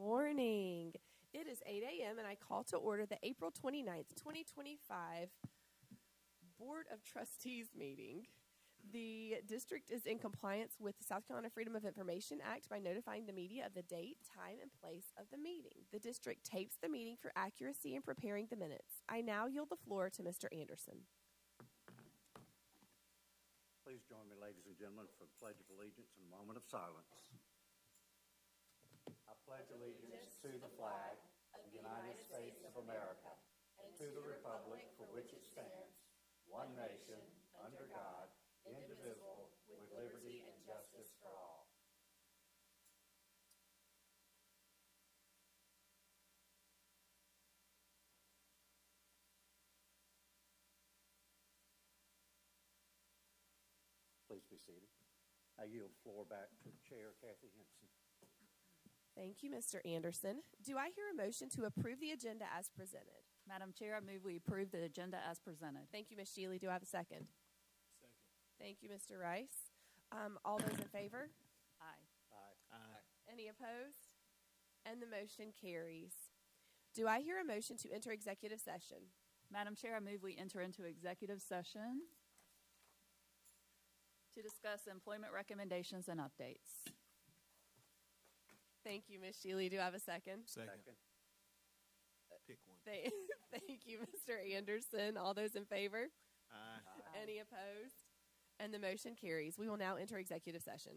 morning. It is 8 a.m. and I call to order the April 29th, 2025 Board of Trustees meeting. The district is in compliance with the South Carolina Freedom of Information Act by notifying the media of the date, time, and place of the meeting. The district tapes the meeting for accuracy in preparing the minutes. I now yield the floor to Mr. Anderson. Please join me, ladies and gentlemen, for the Pledge of Allegiance and a moment of silence. I pledge allegiance to the flag of the United States of America and to the republic for which it stands, one nation, under God, indivisible, with liberty and justice for all. Please be seated. I yield the floor back to Chair Kathy Henson. Thank you, Mr. Anderson. Do I hear a motion to approve the agenda as presented? Madam Chair, I move we approve the agenda as presented. Thank you, Ms. Shealy. Do I have a second? Second. Thank you, Mr. Rice. All those in favor? Aye. Aye. Aye. Any opposed? And the motion carries. Do I hear a motion to enter executive session? Madam Chair, I move we enter into executive session to discuss employment recommendations and updates. Thank you, Ms. Shealy. Do I have a second? Second. Pick one. Thank you, Mr. Anderson. All those in favor? Aye. Any opposed? And the motion carries. We will now enter executive session.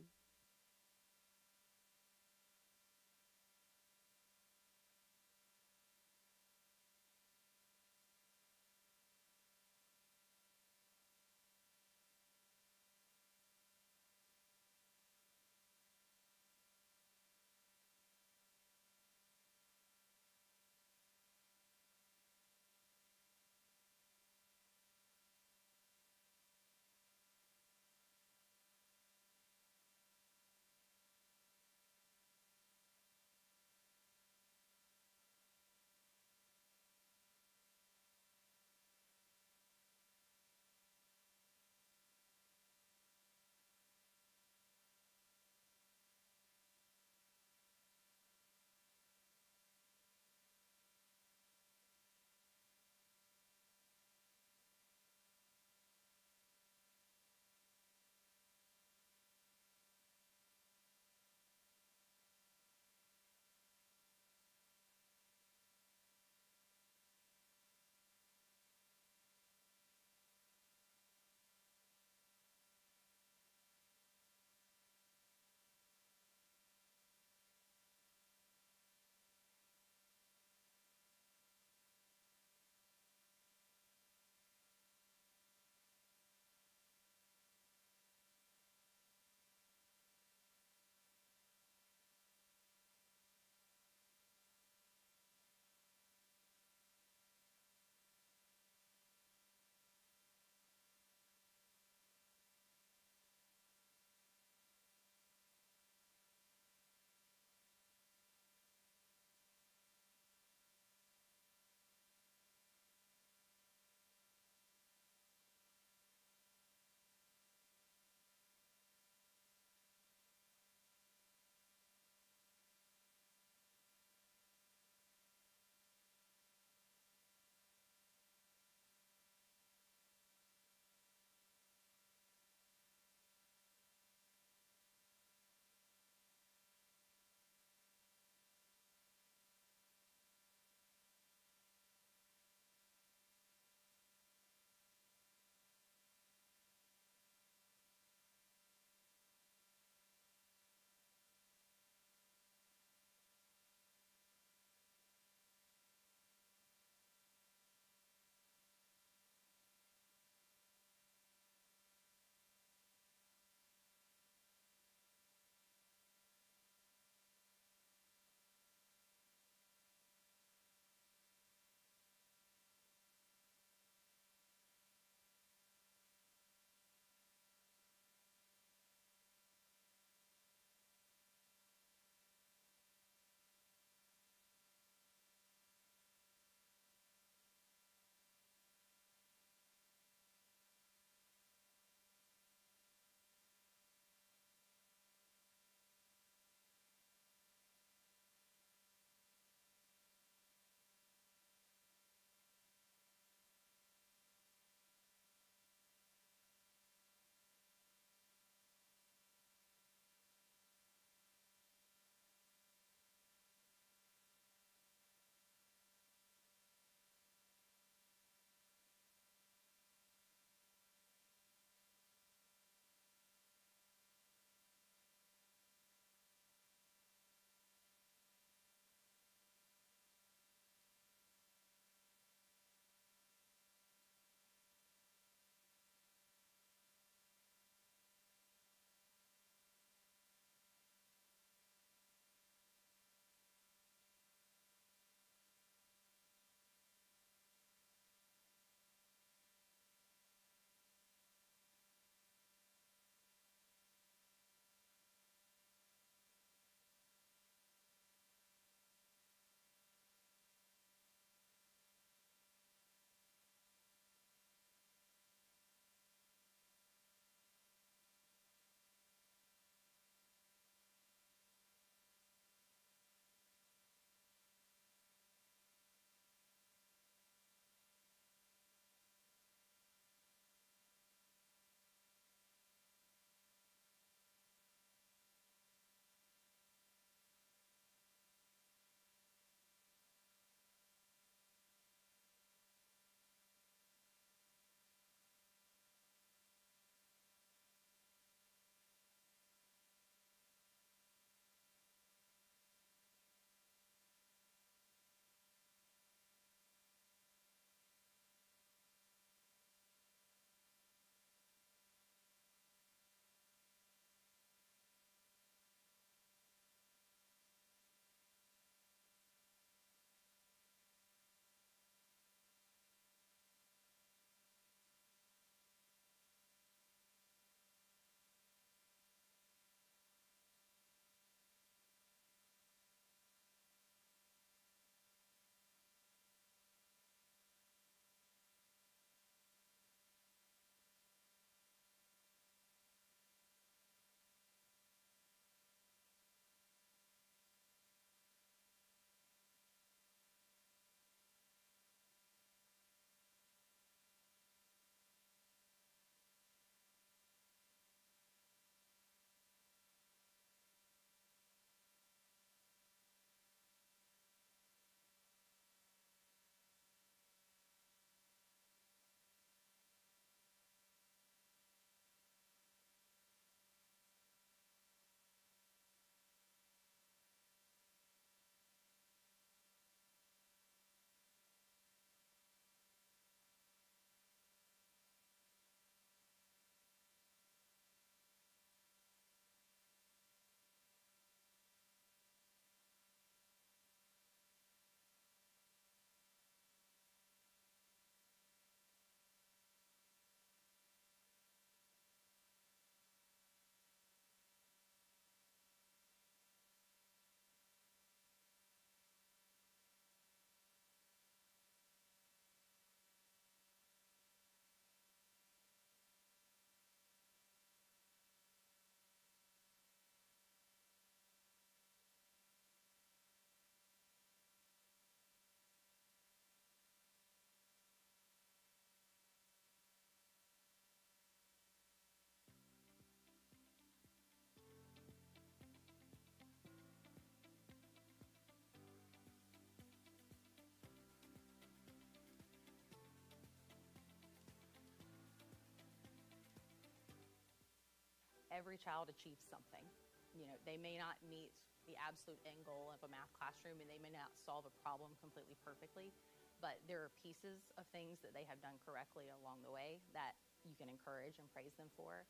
every child achieves something. You know, they may not meet the absolute end goal of a math classroom, and they may not solve a problem completely perfectly, but there are pieces of things that they have done correctly along the way that you can encourage and praise them for.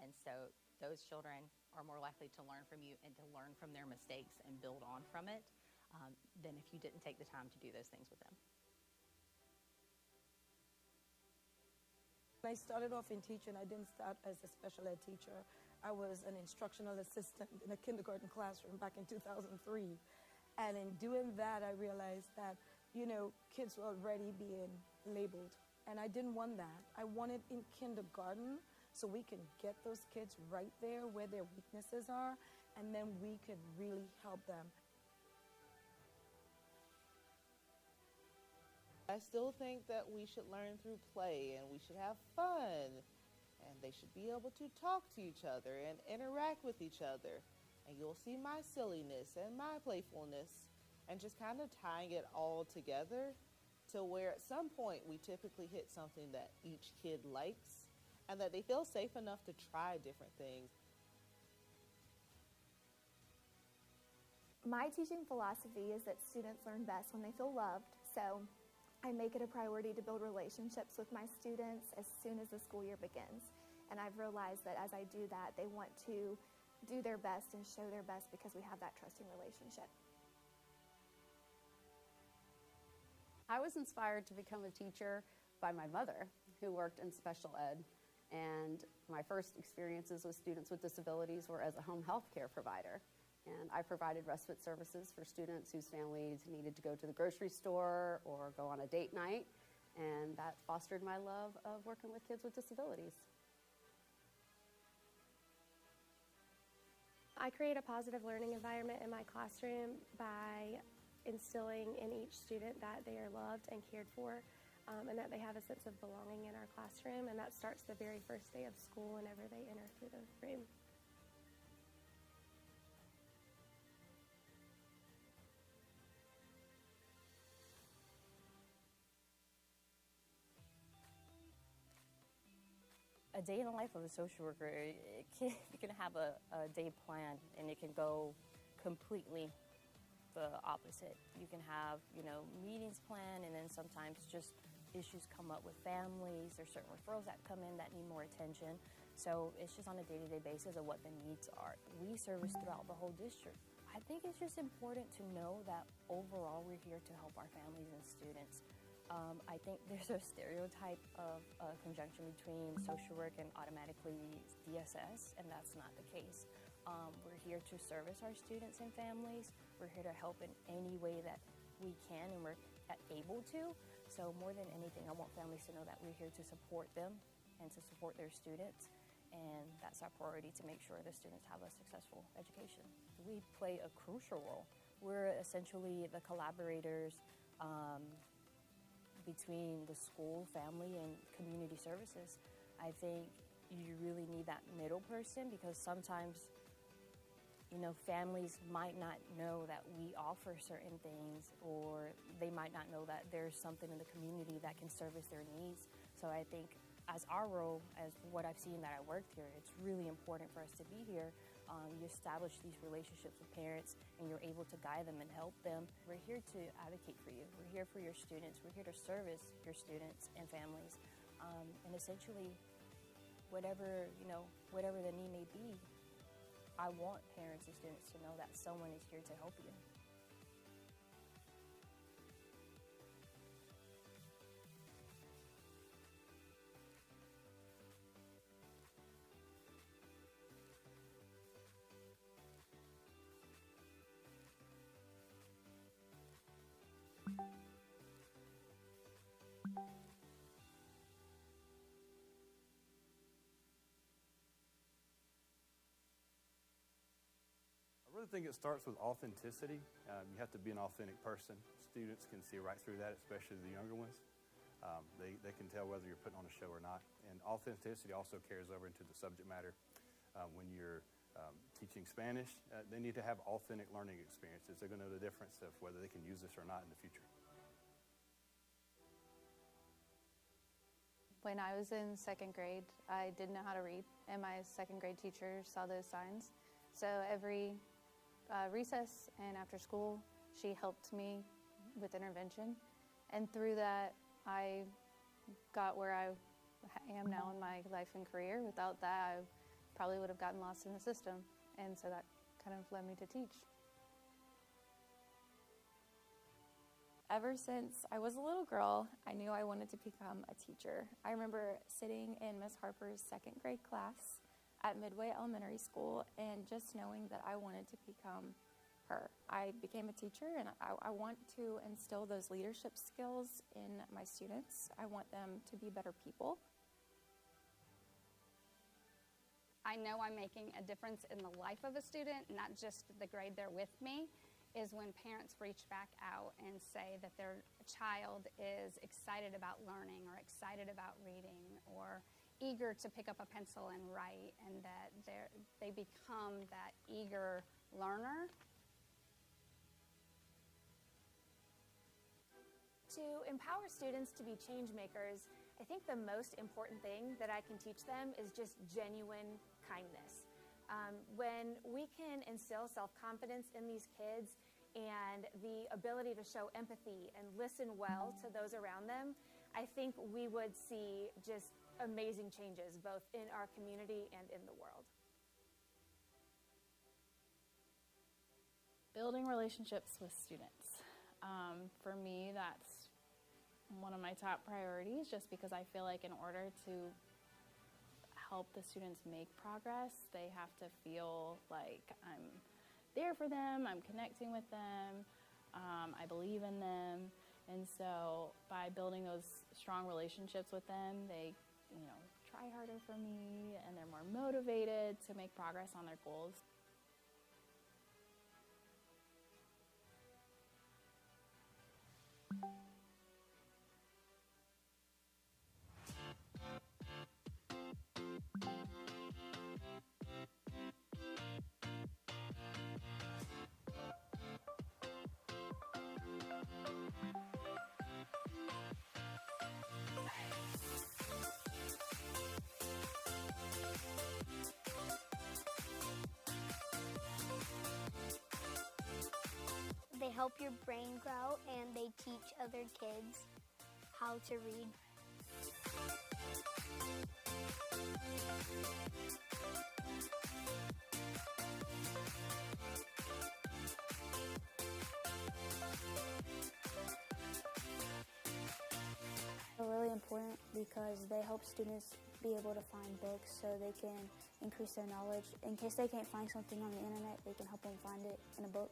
And so those children are more likely to learn from you and to learn from their mistakes and build on from it than if you didn't take the time to do those things with them. When I started off in teaching, I didn't start as a special ed teacher. I was an instructional assistant in a kindergarten classroom back in 2003. And in doing that, I realized that, you know, kids were already being labeled. And I didn't want that. I wanted in kindergarten so we can get those kids right there where their weaknesses are, and then we could really help them. I still think that we should learn through play, and we should have fun, and they should be able to talk to each other and interact with each other. And you'll see my silliness and my playfulness, and just kind of tying it all together to where at some point we typically hit something that each kid likes and that they feel safe enough to try different things. My teaching philosophy is that students learn best when they feel loved, so I make it a priority to build relationships with my students as soon as the school year begins. And I've realized that as I do that, they want to do their best and show their best because we have that trusting relationship. I was inspired to become a teacher by my mother, who worked in special ed. And my first experiences with students with disabilities were as a home health care provider. And I provided respite services for students whose families needed to go to the grocery store or go on a date night. And that fostered my love of working with kids with disabilities. I create a positive learning environment in my classroom by instilling in each student that they are loved and cared for, and that they have a sense of belonging in our classroom. And that starts the very first day of school whenever they enter through the room. A day in the life of a social worker, you can have a day planned and it can go completely the opposite. You can have, meetings planned, and then sometimes just issues come up with families. There's certain referrals that come in that need more attention. So it's just on a day-to-day basis of what the needs are. We service throughout the whole district. I think it's just important to know that overall we're here to help our families and students. I think there's a stereotype of a conjunction between social work and automatically DSS, and that's not the case. We're here to service our students and families. We're here to help in any way that we can and we're able to. So more than anything, I want families to know that we're here to support them and to support their students. And that's our priority, to make sure the students have a successful education. We play a crucial role. We're essentially the collaborators between the school, family, and community services. I think you really need that middle person, because sometimes, families might not know that we offer certain things, or they might not know that there's something in the community that can service their needs. So I think as our role, as what I've seen that I worked here, it's really important for us to be here. You establish these relationships with parents, and you're able to guide them and help them. We're here to advocate for you. We're here for your students. We're here to service your students and families. And essentially, whatever the need may be, I want parents and students to know that someone is here to help you. I really think it starts with authenticity. You have to be an authentic person. Students can see right through that, especially the younger ones. They can tell whether you're putting on a show or not. And authenticity also carries over into the subject matter. When you're teaching Spanish, they need to have authentic learning experiences. They're going to know the difference of whether they can use this or not in the future. When I was in second grade, I didn't know how to read. and my second grade teacher saw those signs. So every recess and after school, she helped me with intervention. And through that, I got where I am now in my life and career. Without that, I probably would have gotten lost in the system. And so that kind of led me to teach. Ever since I was a little girl, I knew I wanted to become a teacher. I remember sitting in Miss Harper's second grade class at Midway Elementary School and just knowing that I wanted to become her. I became a teacher, and I want to instill those leadership skills in my students. I want them to be better people. I know I'm making a difference in the life of a student, not just the grade they're with me, is when parents reach back out and say that their child is excited about learning or excited about reading or eager to pick up a pencil and write, and that they become that eager learner. To empower students to be change makers, I think the most important thing that I can teach them is just genuine kindness. When we can instill self-confidence in these kids and the ability to show empathy and listen well to those around them, I think we would see just amazing changes both in our community and in the world. Building relationships with students. For me, that's one of my top priorities, just because I feel like in order to help the students make progress, they have to feel like I'm there for them, I'm connecting with them, I believe in them. And so by building those strong relationships with them, they, try harder for me, and they're more motivated to make progress on their goals. They help your brain grow, and they teach other kids how to read. They're really important because they help students be able to find books so they can increase their knowledge. In case they can't find something on the internet, they can help them find it in a book.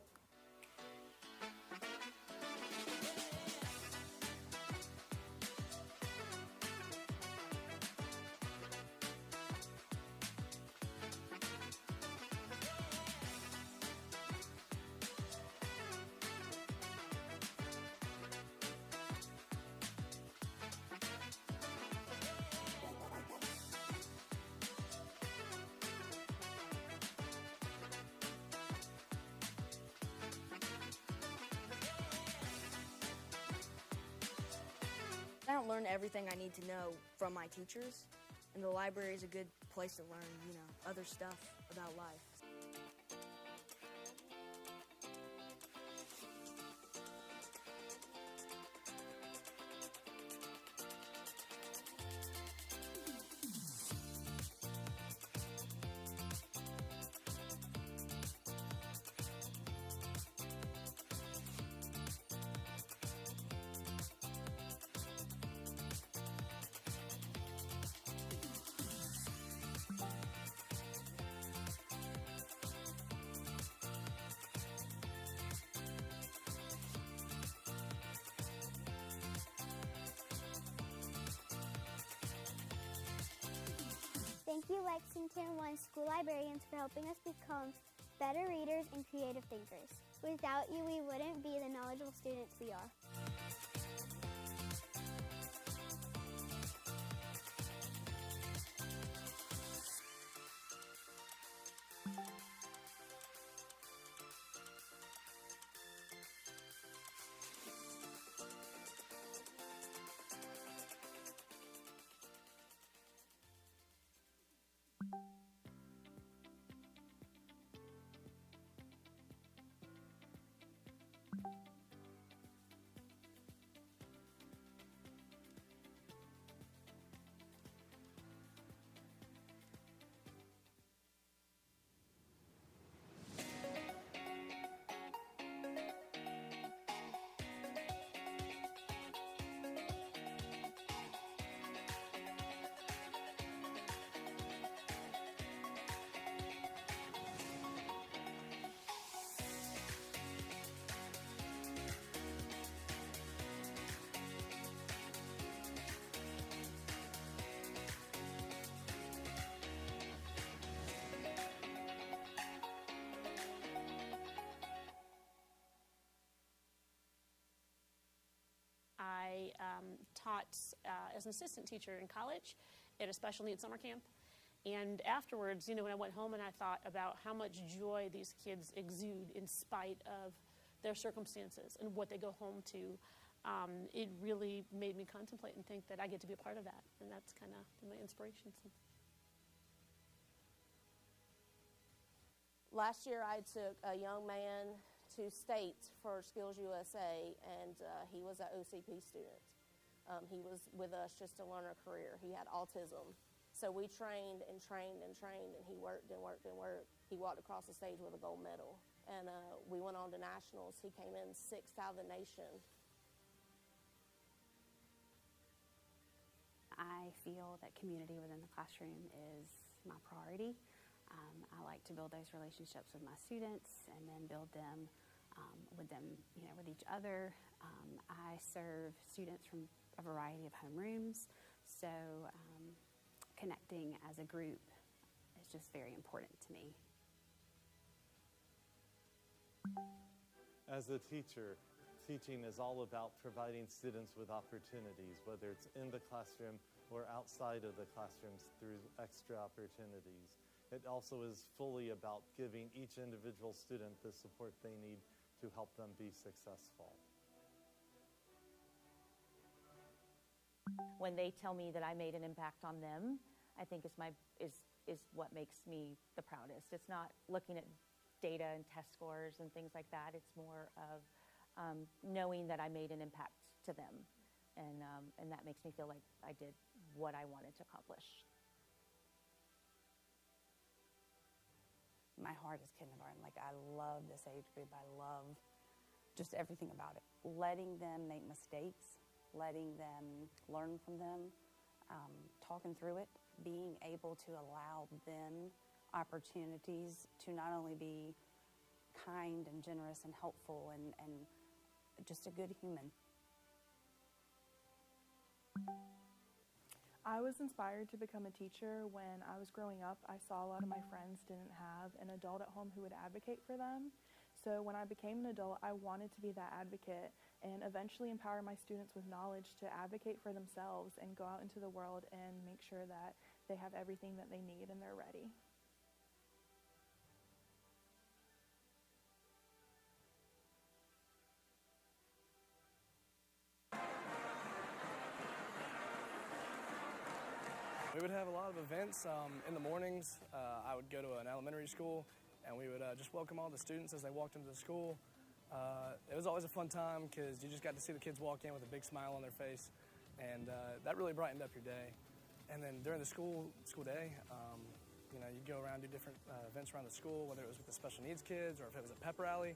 I don't learn everything I need to know from my teachers, and the library is a good place to learn, other stuff about life. Thank you, Lexington 1 school librarians, for helping us become better readers and creative thinkers. Without you, we wouldn't be the knowledgeable students we are. taught as an assistant teacher in college at a special needs summer camp. And afterwards, when I went home and I thought about how much joy these kids exude in spite of their circumstances and what they go home to, it really made me contemplate and think that I get to be a part of that. And that's kind of my inspiration. Last year, I took a young man to States for Skills USA, and he was an OCP student. He was with us just to learn a career. He had autism. So we trained and trained and trained, and he worked and worked and worked. He walked across the stage with a gold medal. And we went on to nationals. He came in 6th out of the nation. I feel that community within the classroom is my priority. I like to build those relationships with my students and then build them with each other. I serve students from a variety of homerooms, so connecting as a group is just very important to me. As a teacher, teaching is all about providing students with opportunities, whether it's in the classroom or outside of the classrooms through extra opportunities. It also is fully about giving each individual student the support they need to help them be successful. When they tell me that I made an impact on them, I think is what makes me the proudest. It's not looking at data and test scores and things like that. It's more of knowing that I made an impact to them, and that makes me feel like I did what I wanted to accomplish. My heart is kindergarten. I love this age group. I love just everything about it. Letting them make mistakes, letting them learn from them, talking through it, being able to allow them opportunities to not only be kind and generous and helpful and just a good human. I was inspired to become a teacher when I was growing up. I saw a lot of my friends didn't have an adult at home who would advocate for them. So when I became an adult, I wanted to be that advocate and eventually empower my students with knowledge to advocate for themselves and go out into the world and make sure that they have everything that they need and they're ready. We would have a lot of events in the mornings. I would go to an elementary school, and we would just welcome all the students as they walked into the school. It was always a fun time because you just got to see the kids walk in with a big smile on their face, and that really brightened up your day. And then during the school day, you'd go around, do different events around the school, whether it was with the special needs kids or if it was a pep rally,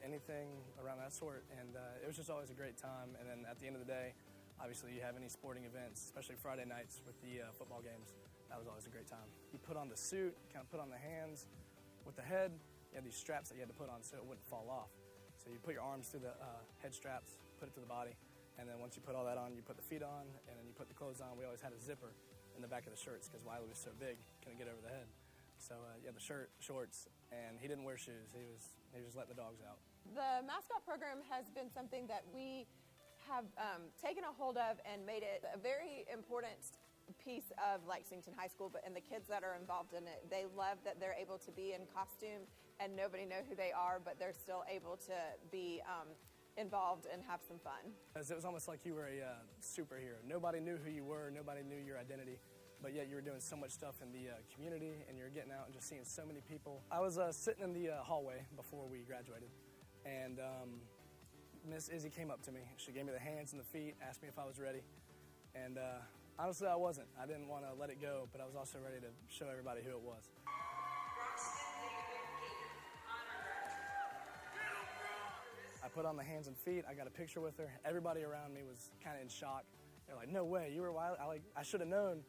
anything around that sort. And it was just always a great time. And then at the end of the day, obviously, you have any sporting events, especially Friday nights with the football games. That was always a great time. You put on the suit, kind of put on the hands. With the head, you had these straps that you had to put on so it wouldn't fall off. So you put your arms through the head straps, put it to the body, and then once you put all that on, you put the feet on, and then you put the clothes on. We always had a zipper in the back of the shirts because Wiley was so big, couldn't get over the head. So you had the shirt, shorts, and he didn't wear shoes. He was just letting the dogs out. The mascot program has been something that we have taken a hold of and made it a very important piece of Lexington High School, and the kids that are involved in it, they love that they're able to be in costume and nobody know who they are, but they're still able to be involved and have some fun. It was almost like you were a superhero. Nobody knew who you were, nobody knew your identity, but yet you were doing so much stuff in the community, and you were getting out and just seeing so many people. I was sitting in the hallway before we graduated, and Miss Izzy came up to me. She gave me the hands and the feet, asked me if I was ready. And honestly, I wasn't. I didn't want to let it go, but I was also ready to show everybody who it was. I put on the hands and feet. I got a picture with her. Everybody around me was kind of in shock. They're like, no way, you were wild. I should have known.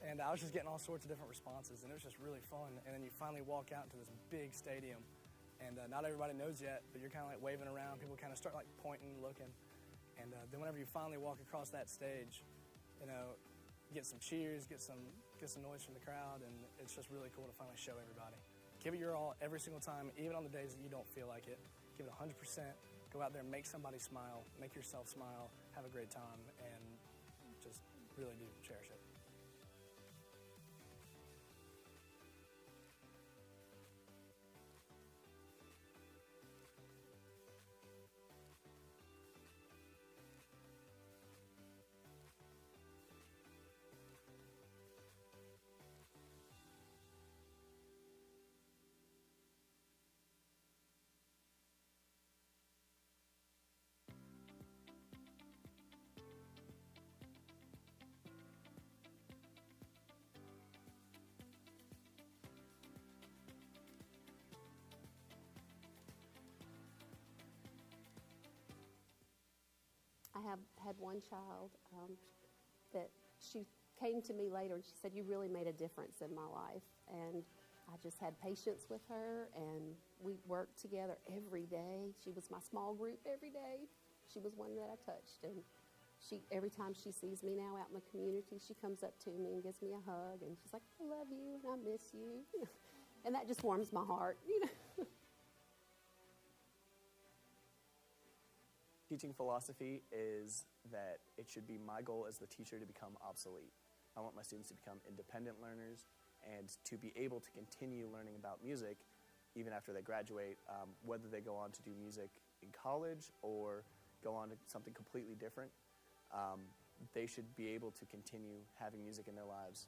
And I was just getting all sorts of different responses, and it was just really fun. And then you finally walk out into this big stadium. And not everybody knows yet, but you're kind of like waving around. People kind of start like pointing, looking. And then whenever you finally walk across that stage, you get some cheers, get some noise from the crowd, and it's just really cool to finally show everybody. Give it your all every single time, even on the days that you don't feel like it. Give it 100%. Go Go out there, make somebody smile, make yourself smile, have a great time, and just really do cherish it. I have had one child that she came to me later and she said, "You really made a difference in my life." And I just had patience with her, and we worked together every day. She was my small group every day. She was one that I touched. And every time she sees me now out in the community, she comes up to me and gives me a hug. And she's like, "I love you and I miss you." And that just warms my heart, Teaching philosophy is that it should be my goal as the teacher to become obsolete. I want my students to become independent learners and to be able to continue learning about music even after they graduate, whether they go on to do music in college or go on to something completely different. They should be able to continue having music in their lives.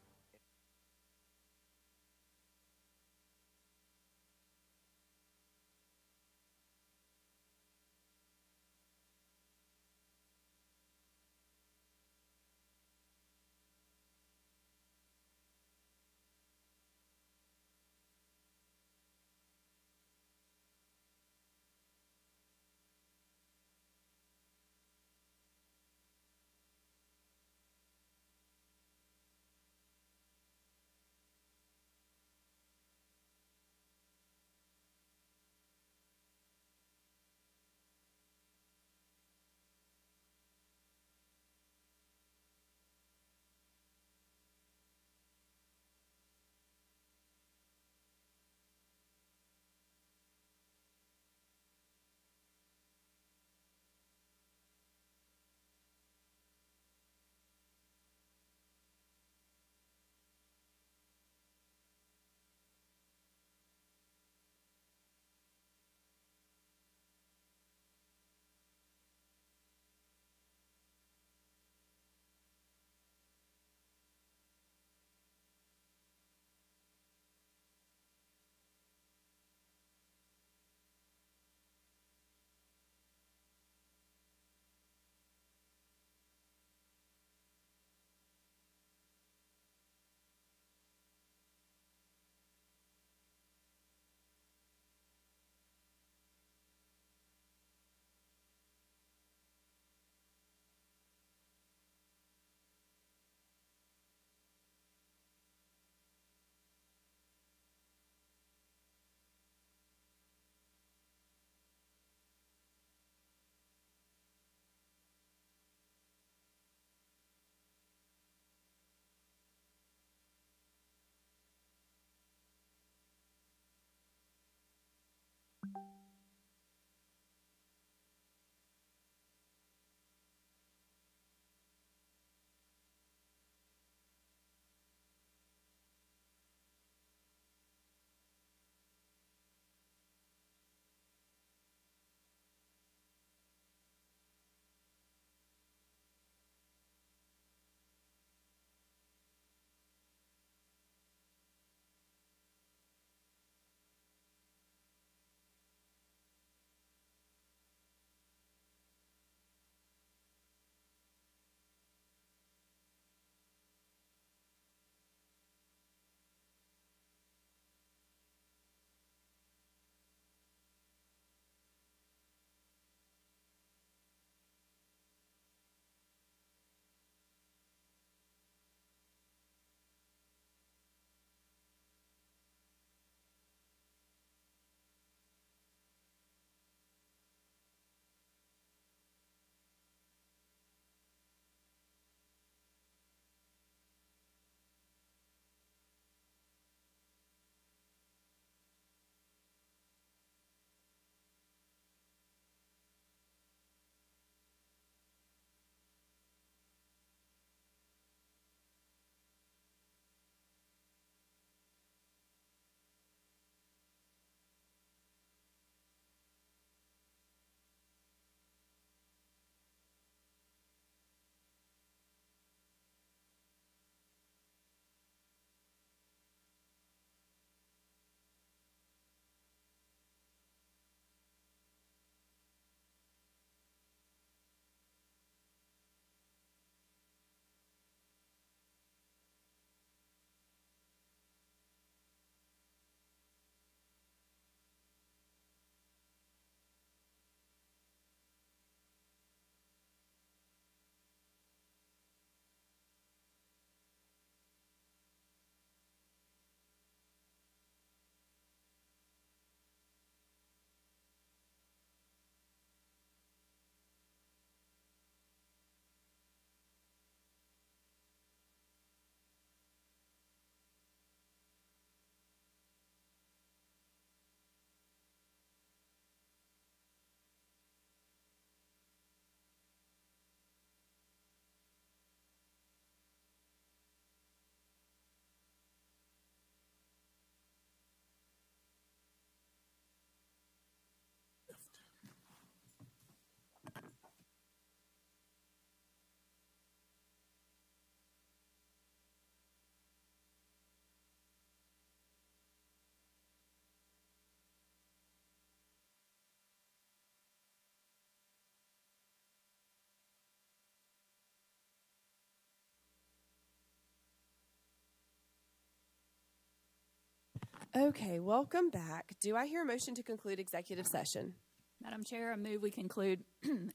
Okay, welcome back. Do I hear a motion to conclude executive session? Madam Chair, I move we conclude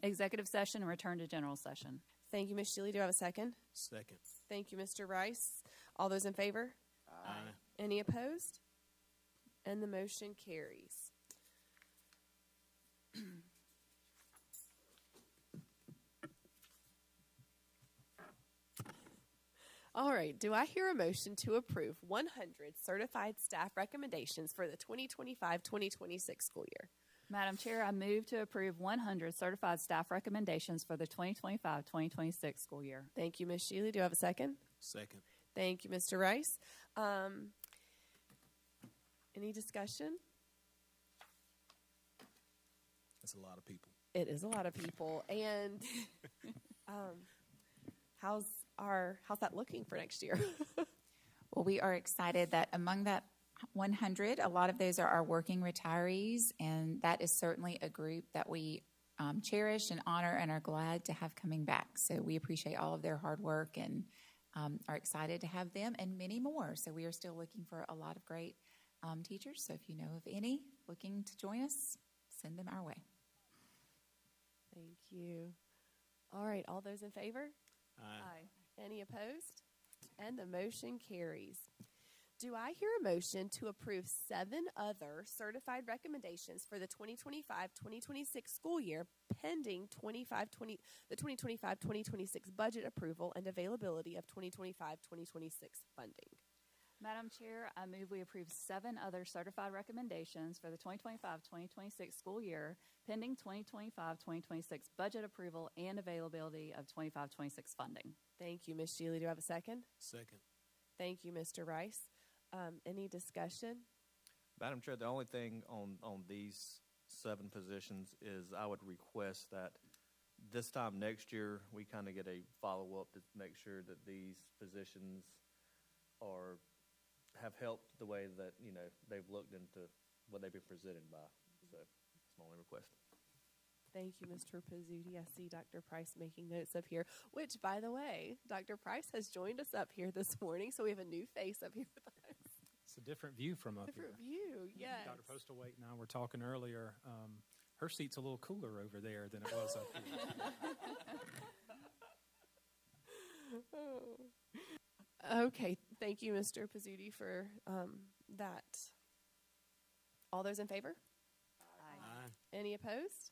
executive session and return to general session. Thank you, Ms. Shealy. Do I have a second? Second. Thank you, Mr. Rice. All those in favor? Aye. Any opposed? And the motion carries. All right, do I hear a motion to approve 100 certified staff recommendations for the 2025-2026 school year? Madam Chair, I move to approve 100 certified staff recommendations for the 2025-2026 school year. Thank you, Ms. Shealy. Do I have a second? Second. Thank you, Mr. Rice. Any discussion? That's a lot of people. It is a lot of people. And how's that looking for next year? Well, we are excited that among that 100, a lot of those are our working retirees, and that is certainly a group that we cherish and honor and are glad to have coming back. So we appreciate all of their hard work and are excited to have them and many more. So we are still looking for a lot of great teachers. So if you know of any looking to join us, send them our way. Thank you. All right, all those in favor? Aye. Any opposed? And the motion carries. Do I hear a motion to approve 7 other certified recommendations for the 2025-2026 school year pending the 2025-2026 budget approval and availability of 2025-2026 funding? Madam Chair, I move we approve 7 other certified recommendations for the 2025-2026 school year pending 2025-2026 budget approval and availability of 25-26 funding. Thank you, Ms. Shealy. Do I have a second? Second. Thank you, Mr. Rice. Any discussion? Madam Chair, the only thing on these 7 positions is I would request that this time next year we kind of get a follow-up to make sure that these positions have helped the way that, they've looked into what they've been presented by. So that's my only request. Thank you, Mr. Pizzuti. I see Dr. Price making notes up here, which, by the way, Dr. Price has joined us up here this morning, so we have a new face up here with us. It's a different view from up here. Different view, yes. Dr. Postlethwaite and I were talking earlier. Her seat's a little cooler over there than it was up here. Okay, thank you, Mr. Pizzuti, for that. All those in favor? Aye. Any opposed?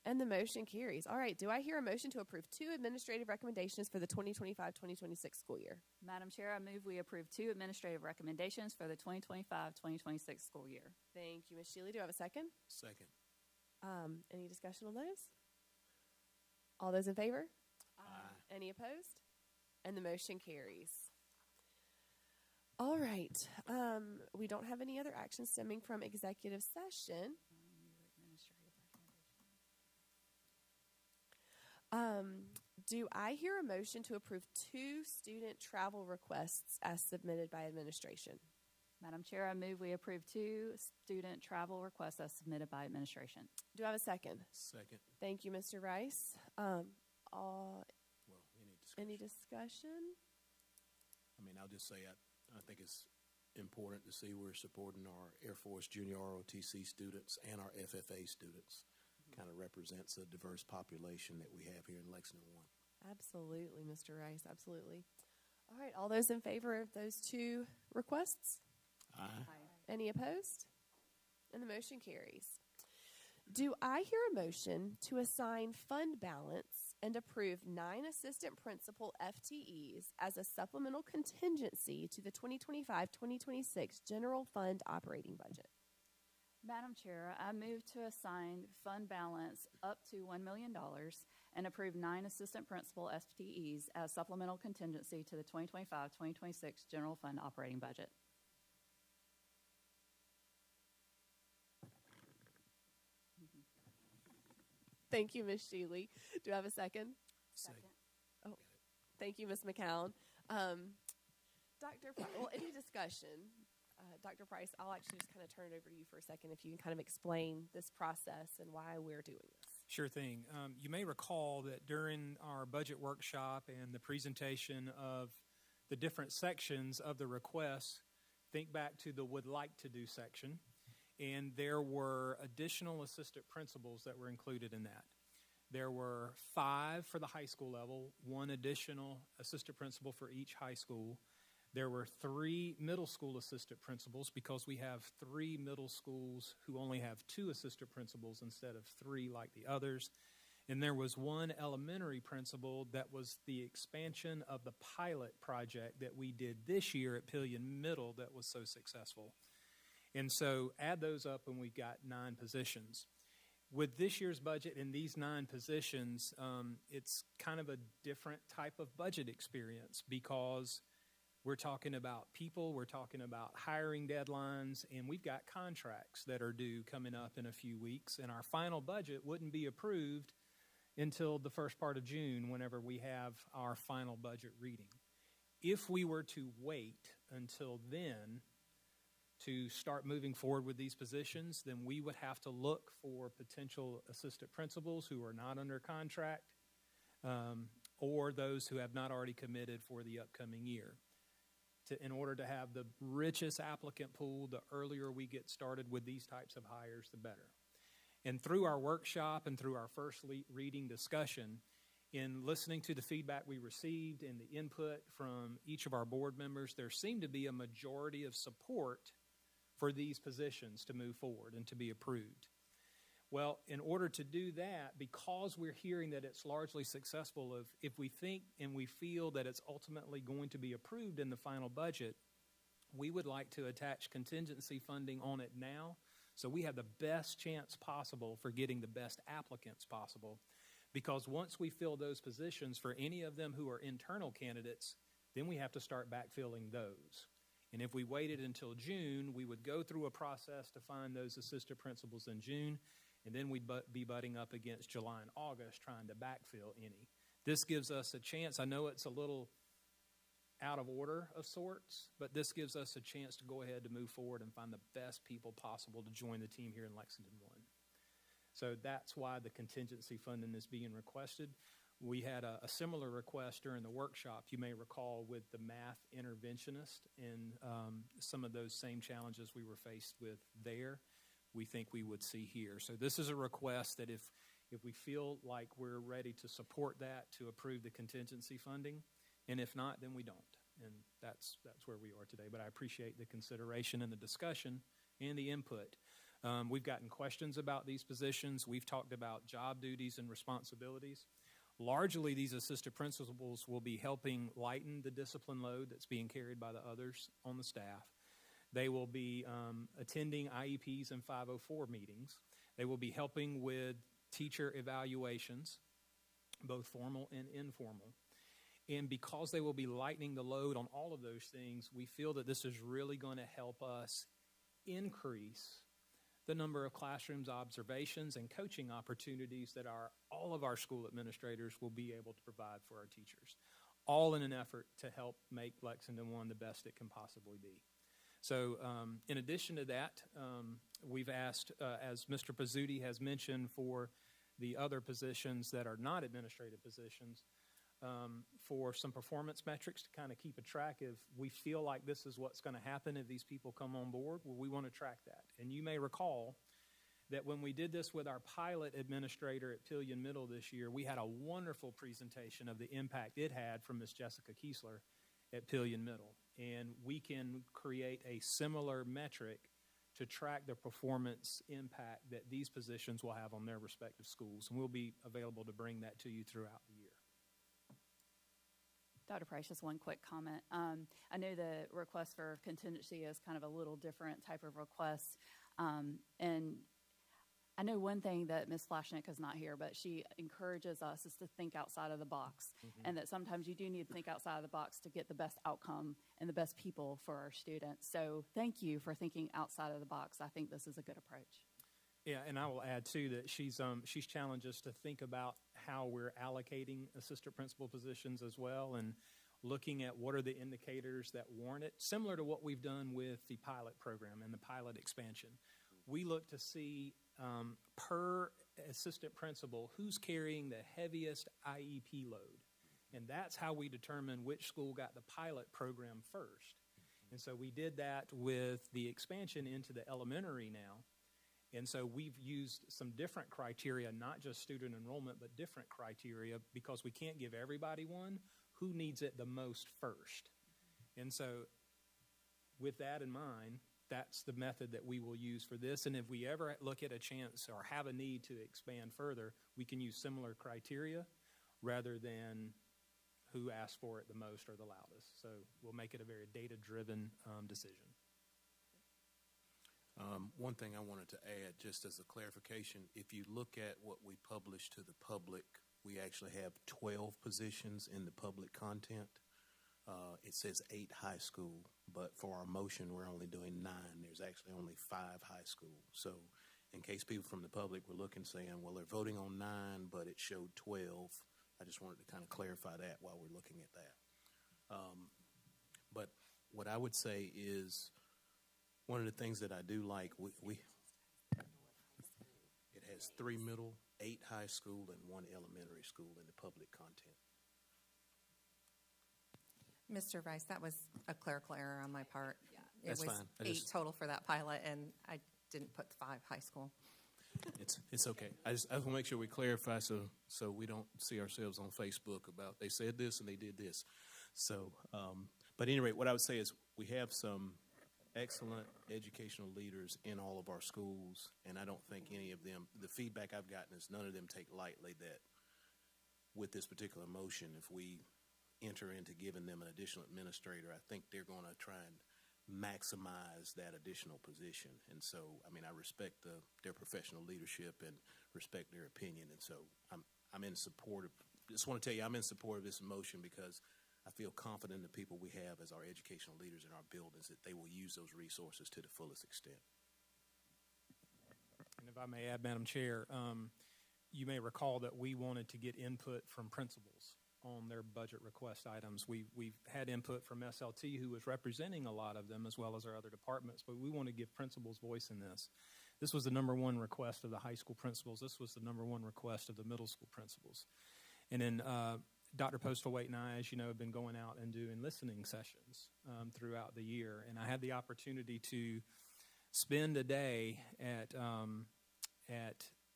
And the motion carries. All right, do I hear a motion to approve 2 administrative recommendations for the 2025-2026 school year? Madam Chair, I move we approve 2 administrative recommendations for the 2025-2026 school year. Thank you, Ms. Shealy. Do I have a second? Second. Any discussion on those? All those in favor? Aye. Any opposed? And the motion carries. All right. We don't have any other actions stemming from executive session. Do I hear a motion to approve 2 student travel requests as submitted by administration? Madam Chair, I move we approve 2 student travel requests as submitted by administration. Do I have a second? Second. Thank you, Mr. Rice. Any discussion? I'll just say I think it's important to see we're supporting our Air Force Junior ROTC students and our FFA students. Kind of represents a diverse population that we have here in Lexington 1. Absolutely, Mr. Rice, absolutely. All right, all those in favor of those 2 requests? Aye. Any opposed? And the motion carries. Do I hear a motion to assign fund balance and approve 9 assistant principal FTEs as a supplemental contingency to the 2025-2026 general fund operating budget? Madam Chair, I move to assign fund balance up to $1 million and approve 9 assistant principal FTEs as supplemental contingency to the 2025-2026 general fund operating budget. Thank you, Ms. Shealy. Do I have a second? Second. Oh, thank you, Ms. McCown. Dr. Any discussion? Dr. Price, I'll actually just kind of turn it over to you for a second if you can kind of explain this process and why we're doing this. Sure thing. You may recall that during our budget workshop and the presentation of the different sections of the requests think back to the would like to do section, and there were additional assistant principals that were included in that. There were 5 for the high school level, 1 additional assistant principal for each high school. There were 3 middle school assistant principals because we have 3 middle schools who only have 2 assistant principals instead of 3 like the others. And there was 1 elementary principal that was the expansion of the pilot project that we did this year at Pillion Middle that was so successful. And so add those up and we've got 9 positions. With this year's budget and these 9 positions, it's kind of a different type of budget experience because we're talking about people, we're talking about hiring deadlines, and we've got contracts that are due coming up in a few weeks, and our final budget wouldn't be approved until the first part of June whenever we have our final budget reading. If we were to wait until then to start moving forward with these positions, then we would have to look for potential assistant principals who are not under contract or those who have not already committed for the upcoming year. In order to have the richest applicant pool, the earlier we get started with these types of hires, the better. And through our workshop and through our first reading discussion, in listening to the feedback we received and the input from each of our board members, there seemed to be a majority of support for these positions to move forward and to be approved. Well, in order to do that, because we're hearing that it's largely successful, if we think and we feel that it's ultimately going to be approved in the final budget, we would like to attach contingency funding on it now so we have the best chance possible for getting the best applicants possible. Because once we fill those positions for any of them who are internal candidates, then we have to start backfilling those. And if we waited until June, we would go through a process to find those assistant principals in June, and then we'd be butting up against July and August trying to backfill any. This gives us a chance. I know it's a little out of order of sorts, but this gives us a chance to go ahead to move forward and find the best people possible to join the team here in Lexington 1. So that's why the contingency funding is being requested. We had a similar request during the workshop, you may recall, with the math interventionist and some of those same challenges we were faced with there, we think we would see here. So this is a request that if we feel like we're ready to support that, to approve the contingency funding, and if not, then we don't. And that's where we are today. But I appreciate the consideration and the discussion and the input. We've gotten questions about these positions. We've talked about job duties and responsibilities. Largely, these assistant principals will be helping lighten the discipline load that's being carried by the others on the staff. They will be attending IEPs and 504 meetings. They will be helping with teacher evaluations, both formal and informal. And because they will be lightening the load on all of those things, we feel that this is really going to help us increase the number of classrooms observations and coaching opportunities that all of our school administrators will be able to provide for our teachers, all in an effort to help make Lexington 1 the best it can possibly be. So in addition to that, we've asked, as Mr. Pizzuti has mentioned, for the other positions that are not administrative positions, for some performance metrics to kind of keep a track if we feel like this is what's going to happen if these people come on board. Well, we want to track that. And you may recall that when we did this with our pilot administrator at Pillion Middle this year, we had a wonderful presentation of the impact it had from Ms. Jessica Kiesler at Pillion Middle. And we can create a similar metric to track the performance impact that these positions will have on their respective schools. And we'll be available to bring that to you throughout the year. Dr. Price, just one quick comment. I know the request for contingency is kind of a little different type of request. And I know one thing that Ms. Flashnick is not here, but she encourages us is to think outside of the box, and that sometimes you do need to think outside of the box to get the best outcome and the best people for our students. So thank you for thinking outside of the box. I think this is a good approach. Yeah, and I will add, too, that she's challenged us to think about how we're allocating assistant principal positions as well and looking at what are the indicators that warrant it, similar to what we've done with the pilot program and the pilot expansion. We look to see per assistant principal who's carrying the heaviest IEP load, and that's how we determine which school got the pilot program first. And so we did that with the expansion into the elementary now. And so we've used some different criteria, not just student enrollment, but different criteria, because we can't give everybody one. Who needs it the most first? And so with that in mind, that's the method that we will use for this. And if we ever look at a chance or have a need to expand further, we can use similar criteria rather than who asked for it the most or the loudest. So we'll make it a very data-driven decision. One thing I wanted to add, just as a clarification, if you look at what we publish to the public, we actually have 12 positions in the public content. It says 8 high school, but for our motion, we're only doing 9. There's actually only 5 high school. So in case people from the public were looking, saying, well, they're voting on 9, but it showed 12, I just wanted to kind of clarify that while we're looking at that. But what I would say is, one of the things that I do like, it has 3 middle, 8 high school, and 1 elementary school in the public content. Mr. Rice, that was a clerical error on my part. Yeah. That's it was fine. 8 total for that pilot, and I didn't put 5 high school. It's okay. I just want to make sure we clarify so we don't see ourselves on Facebook about they said this and they did this. So, but at any rate, what I would say is we have some excellent educational leaders in all of our schools, and I don't think any of them, the feedback I've gotten is none of them take lightly that with this particular motion, if we enter into giving them an additional administrator, I think they're going to try and maximize that additional position. And so, I mean, I respect their professional leadership and respect their opinion, and so I'm in support of, just want to tell you, I'm in support of this motion because I feel confident in the people we have as our educational leaders in our buildings that they will use those resources to the fullest extent. And if I may add, Madam Chair, you may recall that we wanted to get input from principals on their budget request items. We've had input from SLT, who was representing a lot of them, as well as our other departments, but we want to give principals voice in this. This was the #1 request of the high school principals. This was the #1 request of the middle school principals. And then Dr. Postlethwaite and I, as you know, have been going out and doing listening sessions throughout the year. And I had the opportunity to spend a day at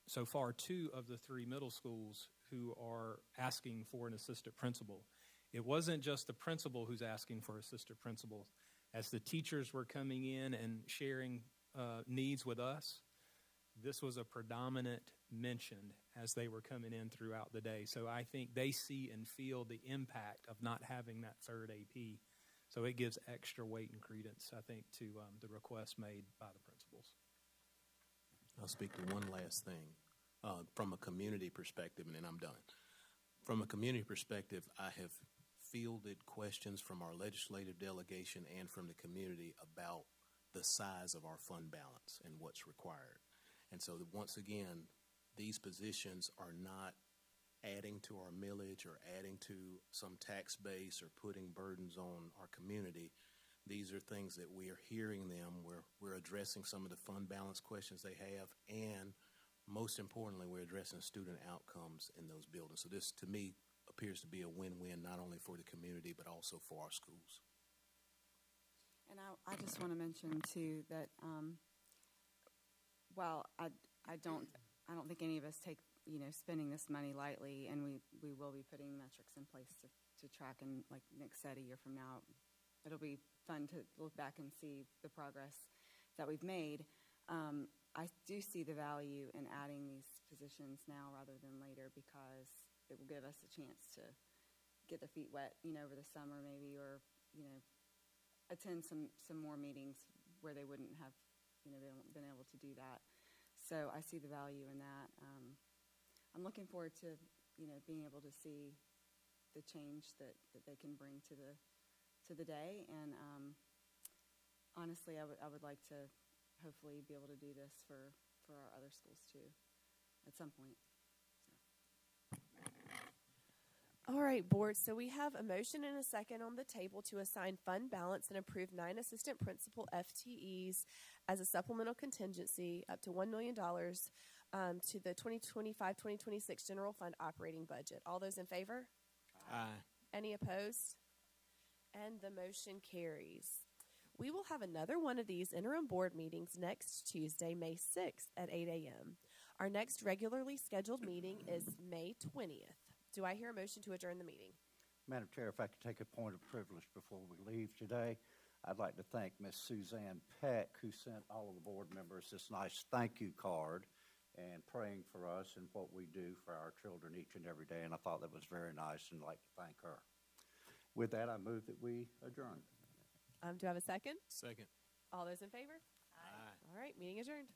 so far 2 of the 3 middle schools who are asking for an assistant principal. It wasn't just the principal who's asking for assistant principal. As the teachers were coming in and sharing needs with us, this was a predominant mention as they were coming in throughout the day. So I think they see and feel the impact of not having that third AP. So it gives extra weight and credence, I think, to the request made by the principals. I'll speak to one last thing. From a community perspective, and then I'm done. From a community perspective, I have fielded questions from our legislative delegation and from the community about the size of our fund balance and what's required. And so once again, these positions are not adding to our millage or adding to some tax base or putting burdens on our community. These are things that we are hearing them. We're addressing some of the fund balance questions they have, and most importantly, we're addressing student outcomes in those buildings. So this, to me, appears to be a win-win, not only for the community, but also for our schools. And I just want to mention, too, that while I don't think any of us take, spending this money lightly, and we will be putting metrics in place to track, and like Nick said, a year from now, it'll be fun to look back and see the progress that we've made. I do see the value in adding these positions now rather than later, because it will give us a chance to get their feet wet, over the summer maybe, or, attend some more meetings where they wouldn't have, been able to do that. So I see the value in that. I'm looking forward to, being able to see the change that they can bring to the day. And honestly, I would like to hopefully be able to do this for our other schools too at some point. All right, board. So we have a motion and a second on the table to assign fund balance and approve 9 assistant principal FTEs as a supplemental contingency up to $1 million to the 2025-2026 general fund operating budget. All those in favor? Aye. Any opposed? And the motion carries. We will have another one of these interim board meetings next Tuesday, May 6th at 8 a.m. Our next regularly scheduled meeting is May 20th. Do I hear a motion to adjourn the meeting? Madam Chair, if I could take a point of privilege before we leave today, I'd like to thank Miss Suzanne Peck, who sent all of the board members this nice thank you card and praying for us and what we do for our children each and every day, and I thought that was very nice and I'd like to thank her. With that, I move that we adjourn. Do I have a second? Second. All those in favor? Aye. All right, meeting adjourned.